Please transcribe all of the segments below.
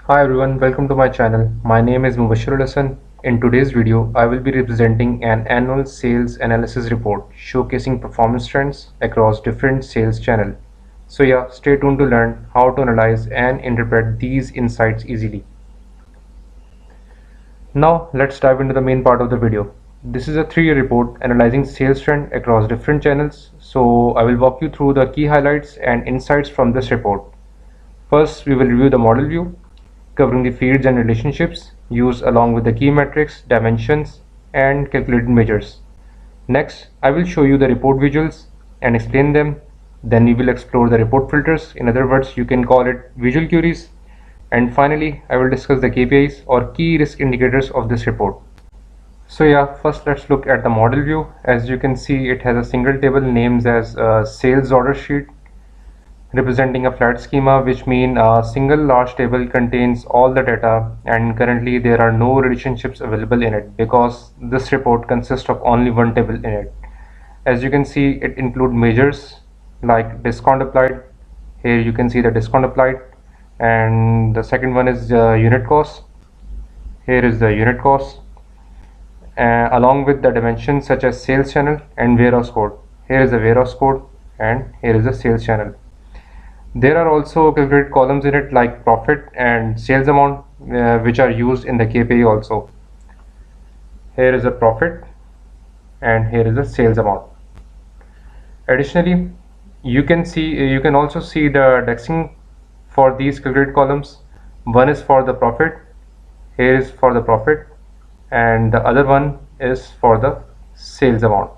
Hi everyone, welcome to my channel. My name is Mubashirul Hassan. In today's video, I will be representing an annual sales analysis report showcasing performance trends across different sales channels. So yeah, stay tuned to learn how to analyze and interpret these insights easily. Now let's dive into the main part of the video. This is a 3-year report analyzing sales trend across different channels. So I will walk you through the key highlights and insights from this report. First, we will review the model view, covering the fields and relationships used along with the key metrics, dimensions, and calculated measures. Next, I will show you the report visuals and explain them. Then we will explore the report filters. In other words, you can call it visual queries. And finally, I will discuss the KPIs or key risk indicators of this report. So yeah, first let's look at the model view. As you can see, it has a single table named as sales order sheet, representing a flat schema, which means a single large table contains all the data, and currently there are no relationships available in it because this report consists of only one table in it. As you can see, it includes measures like discount applied. Here you can see the discount applied, and the second one is unit cost. Here is the unit cost, along with the dimensions such as sales channel and warehouse code. Here is the warehouse code, and here is the sales channel. There are also calculated columns in it like profit and sales amount, which are used in the KPI also. Here is a profit and here is the sales amount. Additionally, you can also see the indexing for these calculated columns. One is for the profit, here is for the profit, and the other one is for the sales amount.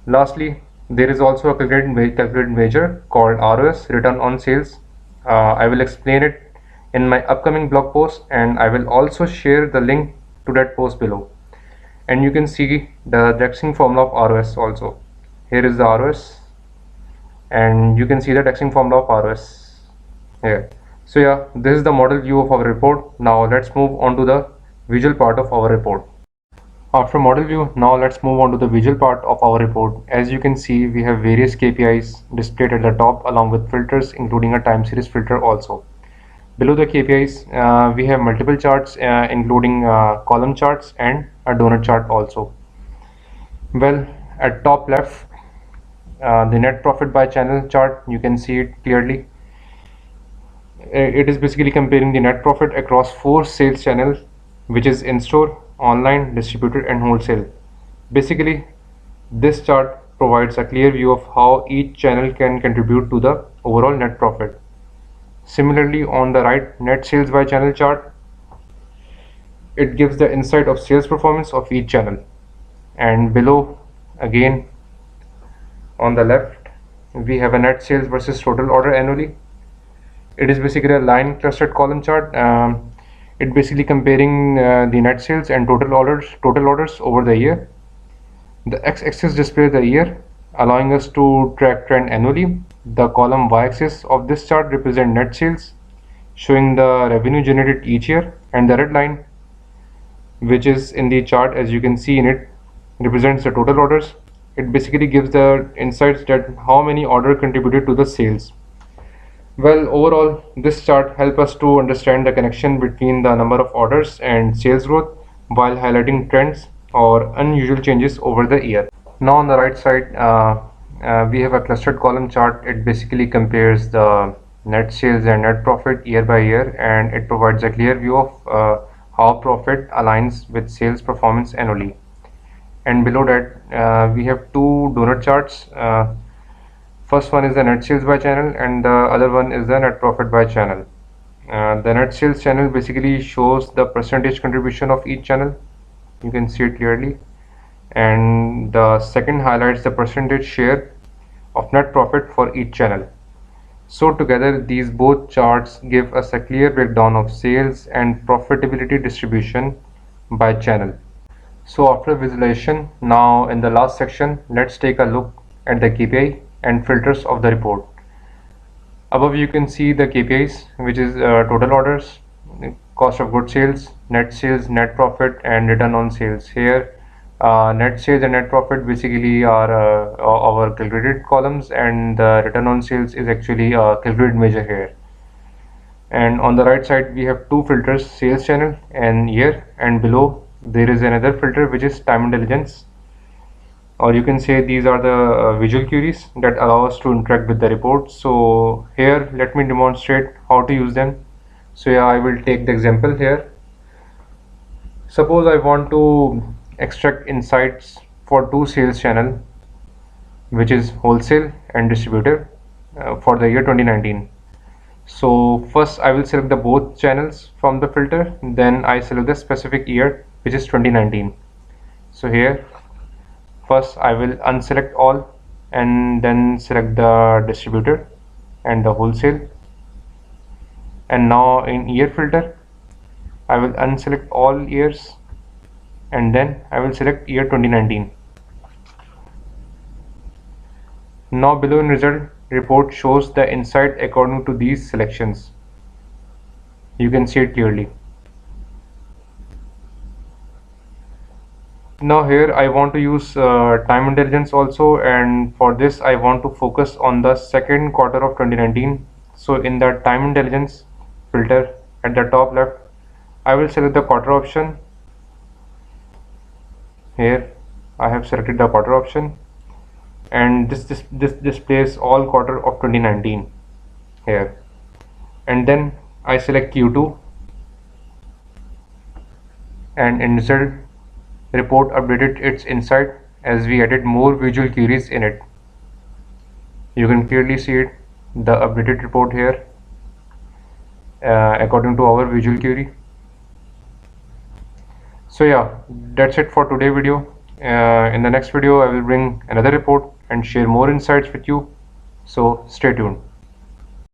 Lastly, there is also a calculated measure called ROS, return on sales. I will explain it in my upcoming blog post, and I will also share the link to that post below. And you can see the indexing formula of ROS also. Here is the ROS, and you can see the indexing formula of ROS here. So yeah, this is the model view of our report. Now let's move on to the visual part of our report. After model view, now let's move on to the visual part of our report. As you can see, we have various KPIs displayed at the top along with filters, including a time series filter also. Below the KPIs, we have multiple charts, including column charts and a donut chart also. Well, at top left, the net profit by channel chart, you can see it clearly. It is basically comparing the net profit across 4 sales channels, which is in-store, online, distributor, and wholesale. Basically, this chart provides a clear view of how each channel can contribute to the overall net profit. Similarly, on the right, net sales by channel chart, it gives the insight of sales performance of each channel. And below, again, on the left, we have a net sales versus total order annually. It is basically a line clustered column chart. It basically comparing the net sales and total orders over the year. The x-axis displays the year, allowing us to track trend annually. The column y-axis of this chart represents net sales, showing the revenue generated each year, and the red line, which is in the chart as you can see in it, represents the total orders. It basically gives the insights that how many orders contributed to the sales. Well, overall, this chart helps us to understand the connection between the number of orders and sales growth while highlighting trends or unusual changes over the year. Now on the right side, we have a clustered column chart. It basically compares the net sales and net profit year by year, and it provides a clear view of how profit aligns with sales performance annually. And below that, we have 2 donut charts. First one is the net sales by channel, and the other one is the net profit by channel. The net sales channel basically shows the percentage contribution of each channel. You can see it clearly. And the second highlights the percentage share of net profit for each channel. So together, these both charts give us a clear breakdown of sales and profitability distribution by channel. So after visualization, now in the last section, let's take a look at the KPI and filters of the report. Above you can see the KPIs, which is total orders, cost of goods sales, net profit, and return on sales. Here, net sales and net profit basically are our calculated columns, and the return on sales is actually a calculated measure here. And on the right side we have two filters, sales channel and year, and below there is another filter which is time intelligence, or you can say these are the visual queries that allow us to interact with the report. So here let me demonstrate how to use them. So yeah, I will take the example here. Suppose I want to extract insights for two sales channel, which is wholesale and distributor, for the year 2019. So first I will select the both channels from the filter, then I select the specific year which is 2019. So here first I will unselect all and then select the distributor and the wholesale, and now in year filter I will unselect all years and then I will select year 2019. Now below in result report shows the insight according to these selections. You can see it clearly. Now here I want to use time intelligence also, and for this I want to focus on the second quarter of 2019. So in the time intelligence filter at the top left I will select the quarter option. Here I have selected the quarter option, and this displays all quarter of 2019 here. And then I select Q2, and in result report updated its insight as we added more visual queries in it. You can clearly see it, the updated report here according to our visual query. So yeah, that's it for today video. In the next video I will bring another report and share more insights with you, so stay tuned.